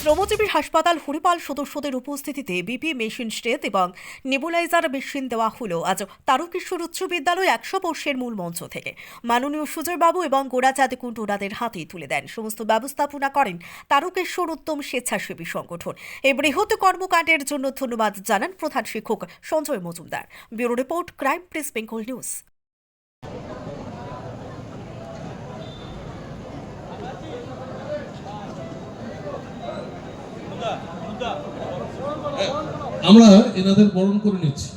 শ্রমজীবী হাসপাতাল হরিপাল সদস্যদের উপস্থিতিতে বিপি মেশিন স্টেট এবং নেবুলাইজার মেশিন দেওয়া হলো আজ তারকেশ্বর উচ্চ বিদ্যালয় 100 বর্ষের মূল মঞ্চ থেকে। মাননীয় সুজয়বাবু এবং গোড়াচাঁদ কুণ্ডু ওনাদের হাতে তুলে দেন। সমস্ত ব্যবস্থাপনা করেন তারকেশ্বর উত্তম স্বেচ্ছাসেবী সংগঠন। এই বৃহৎ কর্মকাণ্ডের জন্য ধন্যবাদ জানান প্রধান শিক্ষক Sanjay Majumdar. Bureau report, crime press Bengal news. আমরা এনাদের বরণ করে নিচ্ছি।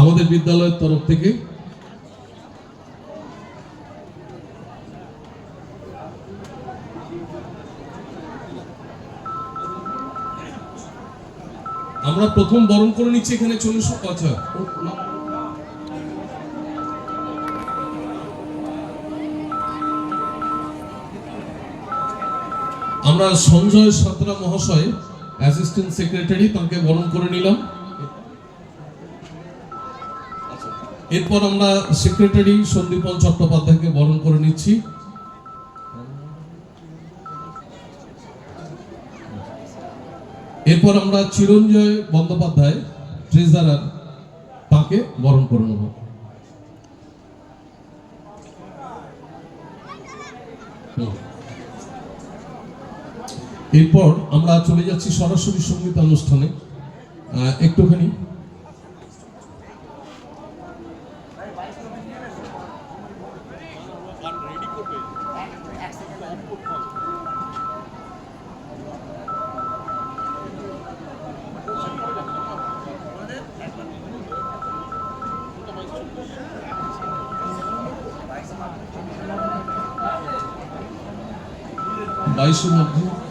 আমাদের বিদ্যালয়ের তরফ থেকে আমরা প্রথম বরণ করে নিচ্ছি। এখানে চলে এসো। আচ্ছা, আমরা সঞ্জয় সাঁতরা মহাশয় অ্যাসিস্ট্যান্ট সেক্রেটারি, তাকে বরণ করে নিলাম। এরপর আমরা সেক্রেটারি সন্দীপন চট্টোপাধ্যায়কে বরণ করে নিচ্ছি। এরপর আমরা চিরঞ্জয় বন্দ্যোপাধ্যায় ট্রেজারার, তাকে বরণ করে নেব। এরপর আমরা চলে যাচ্ছি সরাসরি সঙ্গীত অনুষ্ঠানে। একটুখানি বাইশের মধ্যে